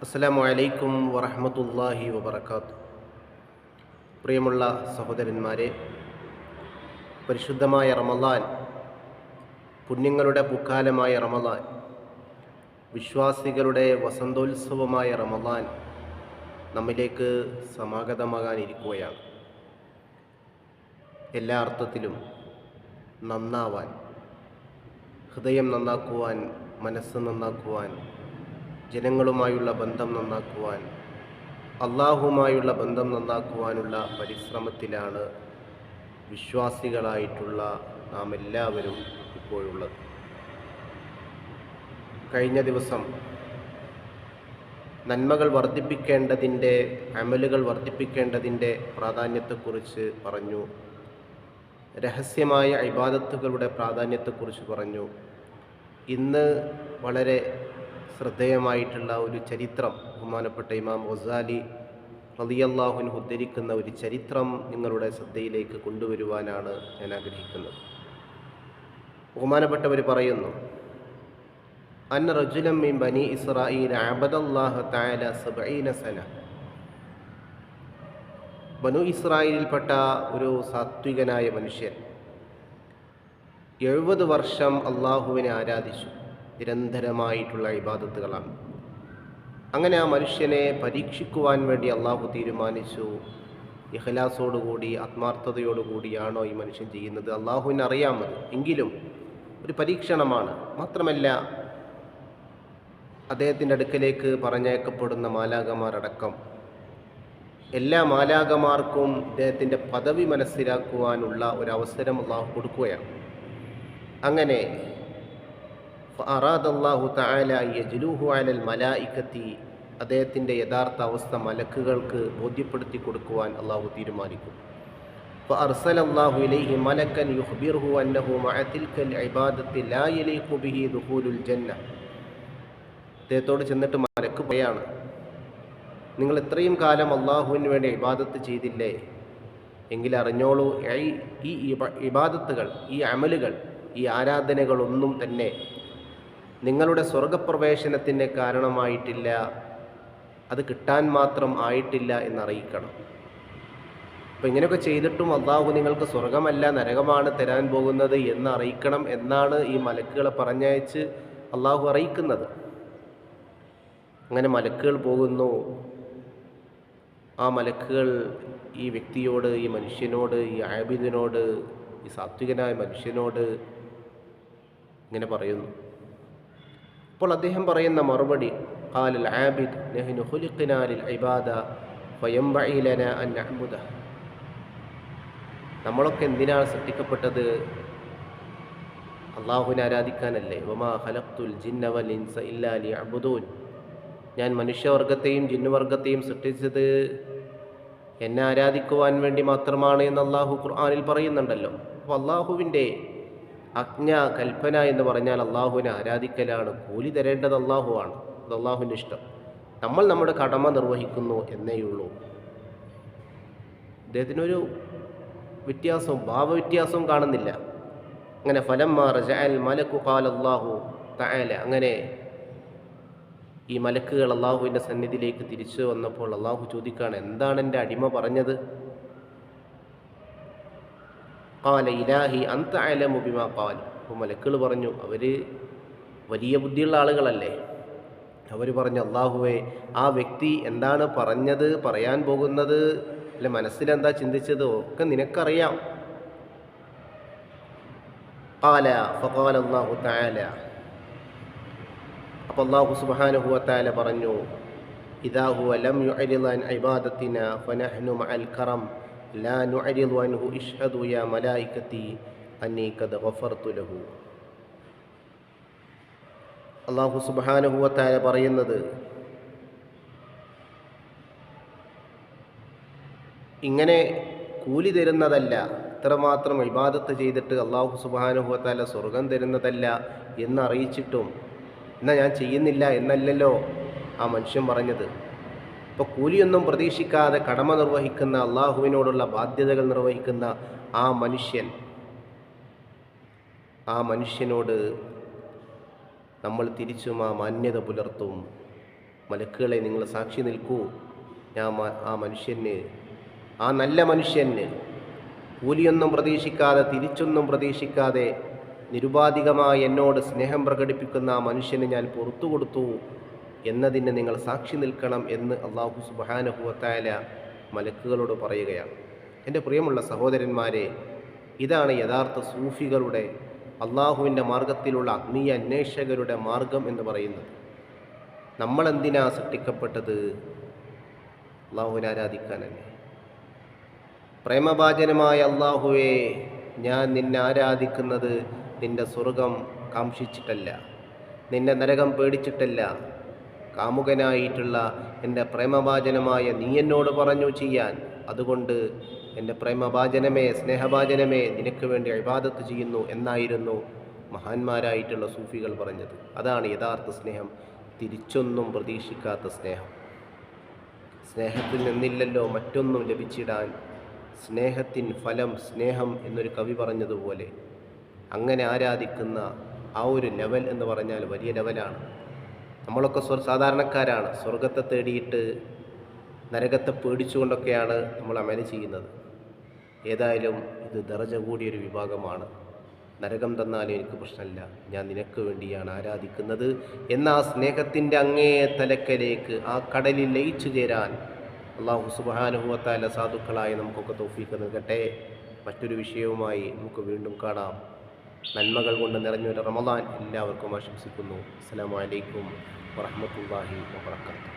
അസ്സലാമു അലൈക്കും വറഹ്മത്തുള്ളാഹി വബറകാതുഹു. പ്രിയമുള്ള സഹോദരന്മാരെ, പരിശുദ്ധമായ റമളാൻ, പുണ്യങ്ങളുടെ പൂക്കാലമായ റമളാൻ, വിശ്വാസികളുടെ വസന്തോത്സവമായ റമളാൻ നമ്മിലേക്ക് സമാഗതമാകാനിരിക്കുകയാണ്. എല്ലാ അർത്ഥത്തിലും നന്നാവാൻ, ഹൃദയം നന്നാക്കുവാൻ, മനസ്സ് നന്നാക്കുവാൻ, ജനങ്ങളുമായുള്ള ബന്ധം നന്നാക്കുവാൻ, അള്ളാഹുമായുള്ള ബന്ധം നന്നാക്കുവാനുള്ള പരിശ്രമത്തിലാണ് വിശ്വാസികളായിട്ടുള്ള നാം എല്ലാവരും ഇപ്പോഴുള്ളത്. കഴിഞ്ഞ ദിവസം നന്മകൾ വർദ്ധിപ്പിക്കേണ്ടതിൻ്റെ, അമലുകൾ വർദ്ധിപ്പിക്കേണ്ടതിൻ്റെ പ്രാധാന്യത്തെക്കുറിച്ച് പറഞ്ഞു. രഹസ്യമായ ഇബാദത്തുകളുടെ പ്രാധാന്യത്തെക്കുറിച്ച് പറഞ്ഞു. ഇന്ന് വളരെ ശ്രദ്ധേയമായിട്ടുള്ള ഒരു ചരിത്രം, ബഹുമാനപ്പെട്ട ഇമാം ഗസാലി റളിയല്ലാഹു അൻഹു ഉദ്ധരിക്കുന്ന ഒരു ചരിത്രം നിങ്ങളുടെ ശ്രദ്ധയിലേക്ക് കൊണ്ടുവരുവാനാണ് ഞാൻ ആഗ്രഹിക്കുന്നത്. ബഹുമാനപ്പെട്ടവർ പറയുന്നു, അന്ന റജുലൻ മിൻ ബനി ഇസ്രായീൽ അബദല്ലാഹ തആല 70 സന. ബനു ഇസ്രായേലിൽപ്പെട്ട ഒരു സാത്വികനായ മനുഷ്യൻ 70 വർഷം അള്ളാഹുവിനെ ആരാധിച്ചു. നിരന്തരമായിട്ടുള്ള ഇബാദത്തുകളാണ്. അങ്ങനെ ആ മനുഷ്യനെ പരീക്ഷിക്കുവാൻ വേണ്ടി അള്ളാഹു തീരുമാനിച്ചു. ഇഖ്ലാസോടുകൂടി, ആത്മാർത്ഥതയോടുകൂടിയാണോ ഈ മനുഷ്യൻ ചെയ്യുന്നത്? അള്ളാഹുവിനെ അറിയാമത്, എങ്കിലും ഒരു പരീക്ഷണമാണ്. മാത്രമല്ല, അദ്ദേഹത്തിൻ്റെ അടുക്കലേക്ക് പറഞ്ഞയക്കപ്പെടുന്ന മാലാഖമാരടക്കം എല്ലാ മാലാഖമാർക്കും ഇദ്ദേഹത്തിൻ്റെ പദവി മനസ്സിലാക്കുവാനുള്ള ഒരവസരം അള്ളാഹു കൊടുക്കുകയാണ്. അങ്ങനെ ഫഅറാദല്ലാഹു തആല യജ്ലൂഹു അലൽ മലായികത്തി, അദ്ദേഹത്തിൻ്റെ യഥാർത്ഥ അവസ്ഥ മലക്കുകൾക്ക് ബോധ്യപ്പെടുത്തി കൊടുക്കുവാൻ അള്ളാഹു തീരുമാനിക്കും. ഫഅർസലല്ലാഹു ഇലൈഹി മലക്കൻ യുഖ്ബിറുഹു അന്നഹു മഅ തിൽകൽ ഇബാദത്തി ലാ യലീഖു ബിഹി ദുഖൂലുൽ ജന്ന. അദ്ദേഹത്തോട് ചെന്നിട്ട് മലക്ക് പറയാണ്, നിങ്ങൾ ഇത്രയും കാലം അള്ളാഹുവിന് വേണ്ടി ഇബാദത്ത് ചെയ്തില്ലേ? എങ്കിൽ അറിഞ്ഞോളൂ, ഈ ഇബാദത്തുകൾ, ഈ അമലുകൾ, ഈ ആരാധനകളൊന്നും തന്നെ നിങ്ങളുടെ സ്വർഗപ്രവേശനത്തിന് കാരണമായിട്ടില്ല, അത് കിട്ടാൻ മാത്രം ആയിട്ടില്ല എന്നറിയിക്കണം. അപ്പം ഇങ്ങനെയൊക്കെ ചെയ്തിട്ടും അള്ളാഹു നിങ്ങൾക്ക് സ്വർഗമല്ല നരകമാണ് തരാൻ പോകുന്നത് എന്ന് അറിയിക്കണം എന്നാണ് ഈ മലക്കുകളെ പറഞ്ഞയച്ച് അള്ളാഹു അറിയിക്കുന്നത്. അങ്ങനെ മലക്കുകൾ പോകുന്നു. ആ മലക്കുകൾ ഈ വ്യക്തിയോട്, ഈ മനുഷ്യനോട്, ഈ ആബിദിനോട്, ഈ സാത്വികനായ മനുഷ്യനോട് ഇങ്ങനെ പറയുന്നു. അപ്പോൾ അദ്ദേഹം പറയുന്ന മറുപടി, ഖാലൽ ആബിദ് നഹ്നു ഖുലിഖ്നാ ലിൽ ഇബാദ ഫയംബഇ ലനാ അൻ നഅ്ബുദ. നമ്മളൊക്കെ എന്തിനാണ് സൃഷ്ടിക്കപ്പെട്ടത്? അള്ളാഹുവിനെ ആരാധിക്കാനല്ലേ. വമാ ഖലഖ്തുൽ ജിന്ന വൽ ഇൻസ ഇല്ലാ ലിയഅ്ബുദൂൻ. ഞാൻ മനുഷ്യവർഗത്തെയും ജിന്നുവർഗത്തെയും സൃഷ്ടിച്ചത് എന്നെ ആരാധിക്കുവാൻ വേണ്ടി മാത്രമാണ് എന്ന് അള്ളാഹു ഖുർആനിൽ പറയുന്നുണ്ടല്ലോ. അപ്പോൾ അള്ളാഹുവിൻ്റെ ആജ്ഞ, കൽപ്പന എന്ന് പറഞ്ഞാൽ അള്ളാഹുവിനെ ആരാധിക്കലാണ്. കൂലി തരേണ്ടത് അള്ളാഹുവാണ്. അത് അള്ളാഹുവിൻ്റെ ഇഷ്ടം. നമ്മൾ നമ്മുടെ കടമ നിർവഹിക്കുന്നു എന്നേയുള്ളൂ. അദ്ദേഹത്തിനൊരു വ്യത്യാസവും ഭാവവ്യത്യാസവും കാണുന്നില്ല. അങ്ങനെ ഫലമ്മാ റജഅൽ മലക്കു ഖാല അല്ലാഹു തആല, അങ്ങനെ ഈ മലക്കുകൾ അള്ളാഹുവിൻ്റെ സന്നിധിയിലേക്ക് തിരിച്ചു വന്നപ്പോൾ അള്ളാഹു ചോദിക്കുകയാണ്, എന്താണ് എൻ്റെ അടിമ പറഞ്ഞത്? ഖാല ഇലാഹി അൻത അഅലമു ബിമാ ഖാൽ. അപ്പോൾ മലക്കുകൾ പറഞ്ഞു, അവർ വലിയ ബുദ്ധിയുള്ള ആളുകളല്ലേ. അവർ പറഞ്ഞു, അള്ളാഹുവേ, ആ വ്യക്തി എന്താണ് പറഞ്ഞത്, പറയാൻ പോകുന്നത്, അല്ലെ മനസ്സിലെന്താ ചിന്തിച്ചത് ഒക്കെ നിനക്കറിയാം. ഖാല ഫഖാല അല്ലാഹു തആല, അപ്പോൾ അല്ലാഹു സുബ്ഹാനഹു വ തആല പറഞ്ഞു, ഇദാ ഹുവ ലം യുഅരിദ് അൻ ഇബാദത്തിനാ ഫനഹ്നു മഅൽ കറം ലാ നുഅരിദു അൻഹു ഇശ്ഹദു യാ മലായികതി അന്നീ ഖദ് ഗഫർതു ലഹു. അല്ലാഹു സുബ്ഹാനഹു വ തആല പറയുന്നത്, ഇങ്ങനെ കൂലി തരുന്നതല്ല, ഇത്രമാത്രം ഇബാദത്ത് ചെയ്തിട്ട് അല്ലാഹു സുബ്ഹാനഹു വ തആല സ്വർഗം തരുന്നതല്ല എന്നറിയിച്ചിട്ടും എന്നാൽ ഞാൻ ചെയ്യുന്നില്ല എന്നല്ലല്ലോ ആ മനുഷ്യൻ പറഞ്ഞത്. ഇപ്പോൾ കൂലിയൊന്നും പ്രതീക്ഷിക്കാതെ കടമ നിർവഹിക്കുന്ന, അള്ളാഹുവിനോടുള്ള ബാധ്യതകൾ നിർവഹിക്കുന്ന ആ മനുഷ്യനോട് നമ്മൾ തിരിച്ചും ആ മാന്യത പുലർത്തും. മലക്കുകളെ നിങ്ങൾ സാക്ഷി നിൽക്കൂ, ഞാൻ ആ നല്ല മനുഷ്യന് കൂലിയൊന്നും പ്രതീക്ഷിക്കാതെ തിരിച്ചൊന്നും പ്രതീക്ഷിക്കാതെ നിരുപാധികമായി എന്നോട് സ്നേഹം പ്രകടിപ്പിക്കുന്ന ആ മനുഷ്യന് ഞാൻ പുറത്തു കൊടുത്തു എന്നതിന് നിങ്ങൾ സാക്ഷി നിൽക്കണം എന്ന് അല്ലാഹു സുബ്ഹാനഹു വ തആല മലക്കുകളോട് പറയുകയാണ്. എൻ്റെ പ്രിയമുള്ള സഹോദരന്മാരെ, ഇതാണ് യഥാർത്ഥ സൂഫികളുടെ, അള്ളാഹുവിൻ്റെ മാർഗത്തിലുള്ള ആത്മീയ അന്വേഷകരുടെ മാർഗം എന്ന് പറയുന്നത്. നമ്മളെന്തിനാ സൃഷ്ടിക്കപ്പെട്ടത്? അള്ളാഹുവിനെ ആരാധിക്കാനല്ലേ. പ്രേമഭാജനമായ അള്ളാഹുവേ, ഞാൻ നിന്നെ ആരാധിക്കുന്നത് നിൻ്റെ സ്വർഗം കാംക്ഷിച്ചിട്ടല്ല, നിന്നെ നരകം പേടിച്ചിട്ടല്ല. കാമുകനായിട്ടുള്ള എൻ്റെ പ്രേമഭാജനമായ നീ എന്നോട് പറഞ്ഞു ചെയ്യാൻ, അതുകൊണ്ട് എൻ്റെ പ്രേമഭാജനമേ, സ്നേഹഭാജനമേ, നിനക്ക് വേണ്ടി ഇബാദത്ത് ചെയ്യുന്നു എന്നായിരുന്നു മഹാന്മാരായിട്ടുള്ള സൂഫികൾ പറഞ്ഞത്. അതാണ് യഥാർത്ഥ സ്നേഹം, തിരിച്ചൊന്നും പ്രതീക്ഷിക്കാത്ത സ്നേഹം. സ്നേഹത്തിൽ നിന്നില്ലല്ലോ മറ്റൊന്നും ലഭിച്ചിടാൻ, സ്നേഹത്തിൻ ഫലം സ്നേഹം എന്നൊരു കവി പറഞ്ഞതുപോലെ അങ്ങനെ ആരാധിക്കുന്ന ആ ഒരു ലെവൽ എന്ന് പറഞ്ഞാൽ വലിയ ലെവലാണ്. നമ്മളൊക്കെ സാധാരണക്കാരാണ്. സ്വർഗത്തെ തേടിയിട്ട് നരകത്തെ പേടിച്ചുകൊണ്ടൊക്കെയാണ് നമ്മൾ അമല് ചെയ്യുന്നത്. ഏതായാലും ഇത് ദറജ കൂടിയൊരു വിഭാഗമാണ്. നരകം തന്നാലും എനിക്ക് പ്രശ്നമില്ല, ഞാൻ നിനക്ക് വേണ്ടിയാണ് ആരാധിക്കുന്നത് എന്ന ആ സ്നേഹത്തിൻ്റെ അങ്ങേ തലക്കലേക്ക്, ആ കടലിൽ ലയിച്ചു ചേരാൻ അല്ലാഹു സുബ്ഹാനഹു വ തആല സാധുക്കളായി നമുക്കൊക്കെ തൗഫീഖ് നൽകട്ടെ. മറ്റൊരു വിഷയവുമായി നമുക്ക് വീണ്ടും കാണാം. നന്മകൾ കൊണ്ട് നിറഞ്ഞൊരു റമദാൻ എല്ലാവർക്കും ആശംസിക്കുന്നു. അസ്സലാമു അലൈക്കും വറഹ്മത്തുള്ളാഹി വബറകാതുഹു.